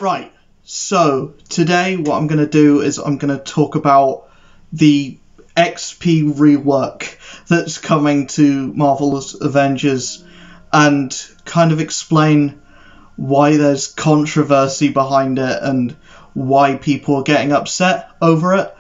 Right, so today what I'm going to do is I'm going to talk about the XP rework that's coming to Marvel's Avengers and kind of explain why there's controversy behind it and why people are getting upset over it.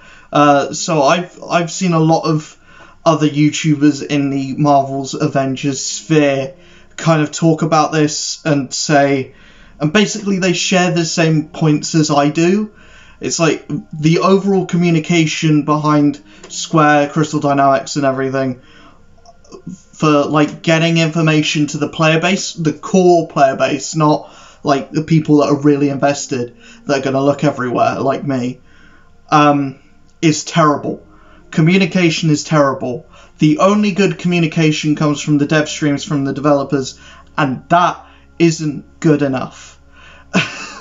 So I've seen a lot of other YouTubers in the Marvel's Avengers sphere kind of talk about this and say, and basically they share the same points as I do. It's like the overall communication behind Square, Crystal Dynamics and everything for like getting information to the player base, the core player base, not like the people that are really invested that are going to look everywhere like me, is terrible. Communication is terrible. The only good communication comes from the dev streams from the developers, and that isn't good enough.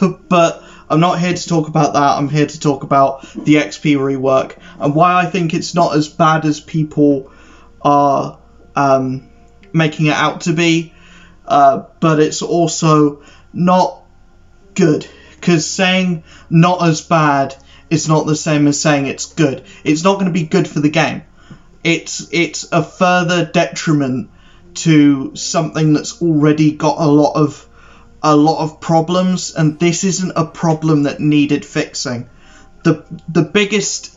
But I'm not here to talk about that. I'm here to talk about the XP rework and why I think it's not as bad as people are making it out to be, but it's also not good, because saying not as bad is not the same as saying it's good. It's not going to be good for the game. It's a further detriment to something that's already got a lot of problems, and this isn't a problem that needed fixing. The biggest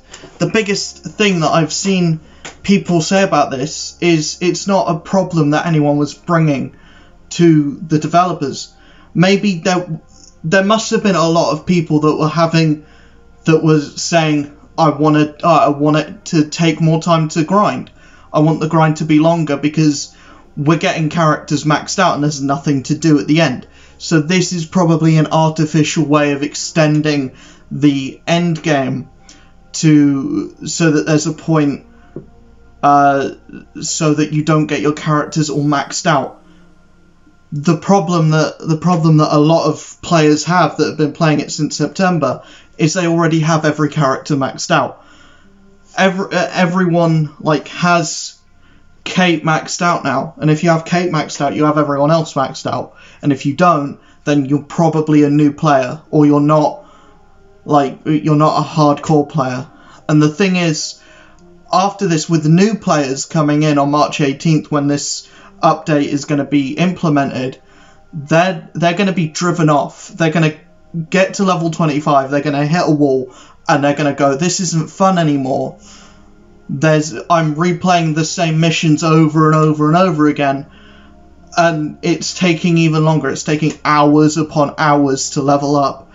thing that I've seen people say about this is it's not a problem that anyone was bringing to the developers. Maybe there must have been a lot of people that was saying, I want it to take more time to grind. I want the grind to be longer because we're getting characters maxed out and there's nothing to do at the end. So this is probably an artificial way of extending the end game so that there's a point so that you don't get your characters all maxed out. The problem that a lot of players have that have been playing it since September is they already have every character maxed out. Everyone like has Kate maxed out now, and if you have Kate maxed out, you have everyone else maxed out. And if you don't, then you're probably a new player, or you're not a hardcore player. And the thing is, after this, with the new players coming in on March 18th, when this update is going to be implemented, they're going to be driven off. They're going to get to level 25, they're going to hit a wall, and they're going to go, this isn't fun anymore. I'm replaying the same missions over and over and over again, and it's taking even longer. It's taking hours upon hours to level up,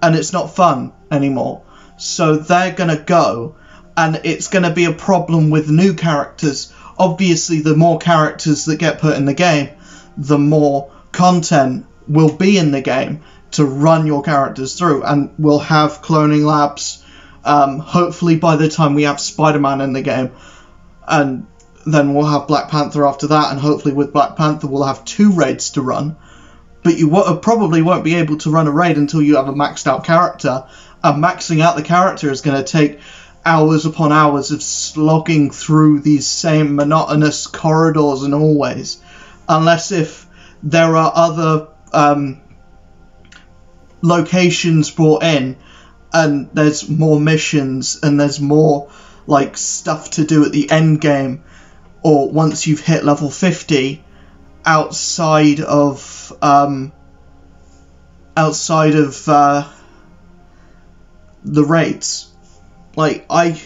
and it's not fun anymore. So they're going to go, and it's going to be a problem with new characters. Obviously, the more characters that get put in the game, the more content will be in the game to run your characters through, and we'll have cloning labs, hopefully by the time we have Spider-Man in the game, and then we'll have Black Panther after that, and hopefully with Black Panther we'll have 2 raids to run, but you probably won't be able to run a raid until you have a maxed out character, and maxing out the character is going to take hours upon hours of slogging through these same monotonous corridors and hallways, unless if there are other locations brought in, and there's more missions and there's more like stuff to do at the end game, or once you've hit level 50 outside of the raids. Like I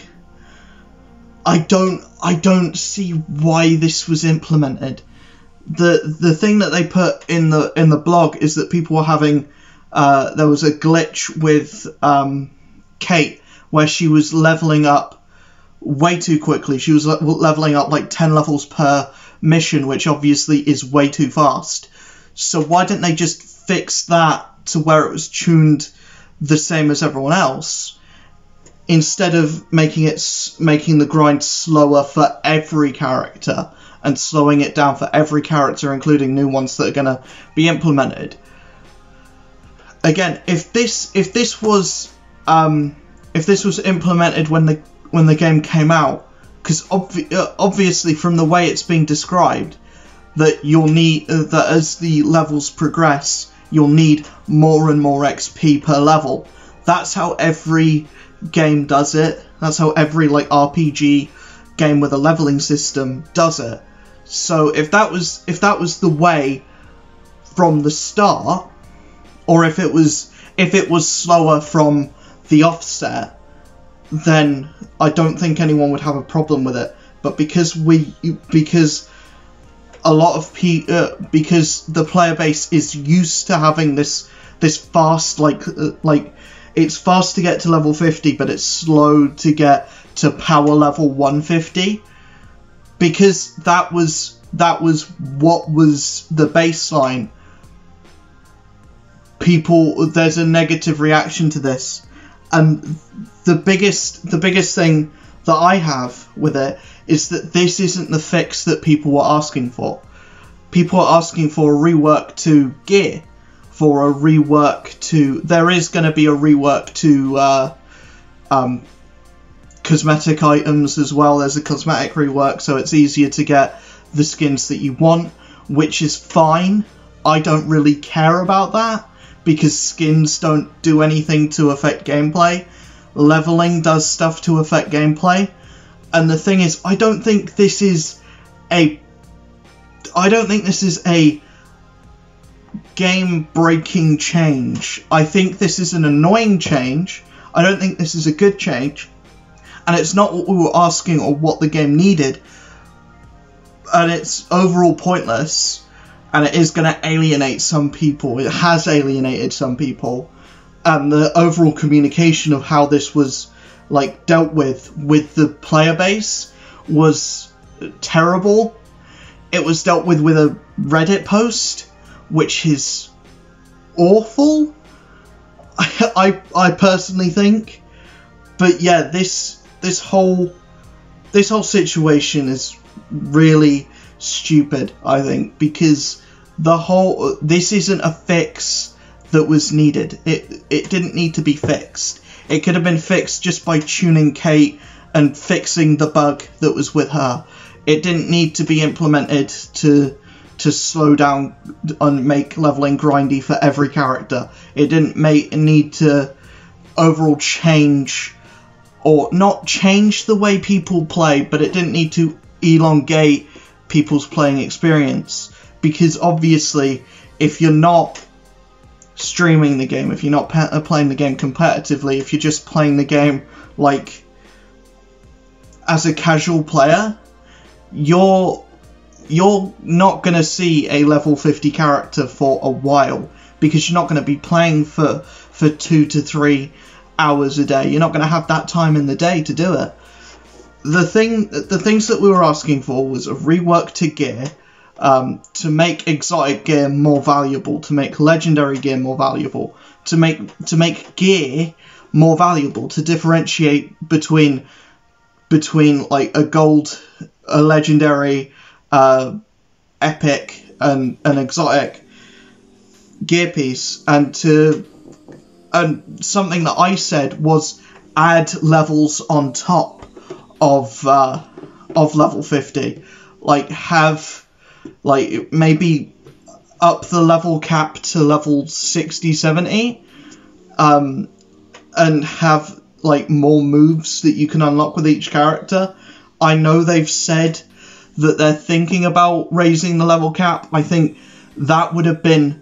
don't see why this was implemented. The thing that they put in the blog is that people were having there was a glitch with Kate where she was leveling up way too quickly. She was leveling up like 10 levels per mission, which obviously is way too fast. So why didn't they just fix that to where it was tuned the same as everyone else, instead of making the grind slower for every character and slowing it down for every character, including new ones that are going to be implemented? Again, if this was implemented when the game came out, because obviously from the way it's being described, that you'll need that as the levels progress, you'll need more and more XP per level. That's how every game does it. That's how every like RPG game with a leveling system does it. So if that was the way from the start, or if it was slower from the offset, then I don't think anyone would have a problem with it. But because a lot of because the player base is used to having this fast, like it's fast to get to level 50, but it's slow to get to power level 150, because that was what was the baseline. There's a negative reaction to this, and the biggest thing that I have with it is that this isn't the fix that people were asking for. People are asking for a rework to gear, for a rework to... There is going to be a rework to cosmetic items as well. There's a cosmetic rework, so it's easier to get the skins that you want, which is fine. I don't really care about that, because skins don't do anything to affect gameplay. Leveling does stuff to affect gameplay. And the thing is, I don't think this is a game-breaking change. I think this is an annoying change. I don't think this is a good change. And it's not what we were asking or what the game needed. And it's overall pointless. And it is going to alienate some people. It has alienated some people. And the overall communication of how this was like dealt with the player base was terrible. It was dealt with a Reddit post, which is awful. I personally think. But yeah, this whole situation is really stupid, I think, because this isn't a fix that was needed. It didn't need to be fixed. It could have been fixed just by tuning Kate and fixing the bug that was with her. It didn't need to be implemented to slow down and make leveling grindy for every character. It didn't need to overall change, or not change the way people play, but it didn't need to elongate people's playing experience. Because obviously, if you're not streaming the game, if you're not playing the game competitively, if you're just playing the game like as a casual player, you're not going to see a level 50 character for a while, because you're not going to be playing for 2 to 3 hours a day. You're not going to have that time in the day to do it. The things that we were asking for was a rework to gear, to make exotic gear more valuable, to make legendary gear more valuable, to make gear more valuable, to differentiate between like a gold, a legendary, epic, and an exotic gear piece, and something that I said was add levels on top of level 50, like have like maybe up the level cap to level 60, 70, and have like more moves that you can unlock with each character. I know they've said that they're thinking about raising the level cap. I think that would have been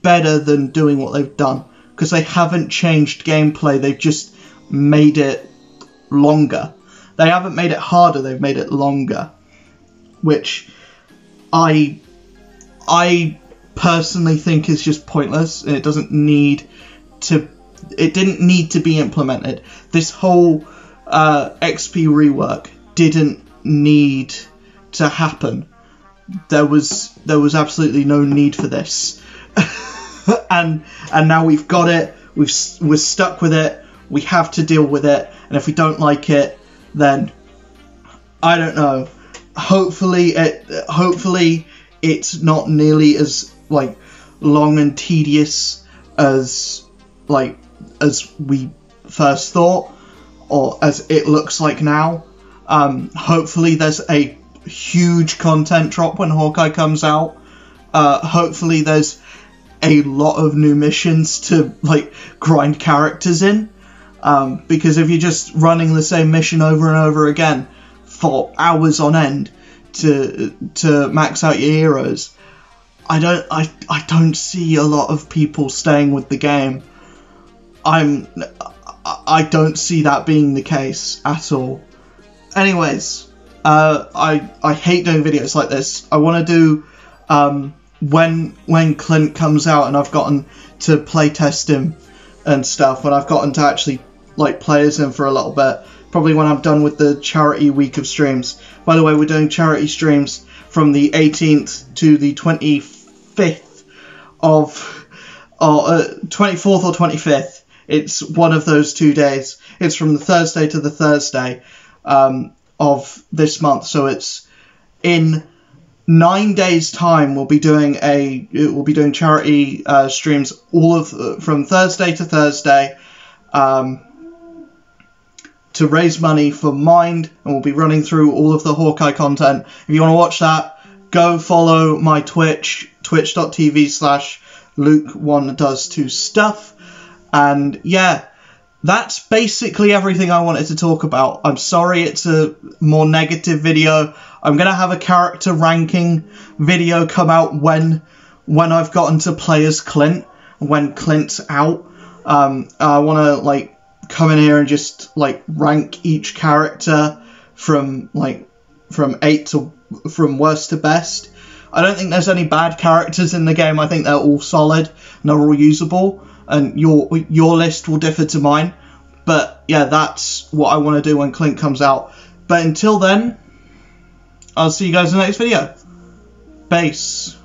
better than doing what they've done, because they haven't changed gameplay, they've just made it longer. They haven't made it harder, they've made it longer, which I personally think is just pointless, and it didn't need to be implemented. This whole XP rework didn't need to happen. There was absolutely no need for this. and now we've got it, we're stuck with it, we have to deal with it, and if we don't like it, then I don't know. Hopefully it's not nearly as like long and tedious as we first thought, or as it looks like now. Hopefully there's a huge content drop when Hawkeye comes out. Hopefully there's a lot of new missions to like grind characters in, because if you're just running the same mission over and over again for hours on end to max out your heroes, I don't see a lot of people staying with the game. I don't see that being the case at all. Anyways, I hate doing videos like this. I want to do when Clint comes out and I've gotten to play test him and stuff, when I've gotten to actually like play as him for a little bit. Probably when I'm done with the charity week of streams. By the way, we're doing charity streams from the 18th to the 25th of 24th or 25th. It's one of those 2 days. It's from the Thursday to the Thursday of this month. So it's in 9 days' time. We'll be doing charity streams from Thursday to Thursday to raise money for Mind, and we'll be running through all of the Hawkeye content. If you want to watch that, go follow my Twitch, twitch.tv/Luke1does2stuff. And yeah, that's basically everything I wanted to talk about. I'm sorry it's a more negative video. I'm going to have a character ranking video come out when I've gotten to play as Clint, when Clint's out. I want to like come in here and just like rank each character from worst to best. I don't think there's any bad characters in the game. I think they're all solid and they're all usable, and your list will differ to mine. But yeah, that's what I want to do when Clint comes out. But until then, I'll see you guys in the next video. Peace.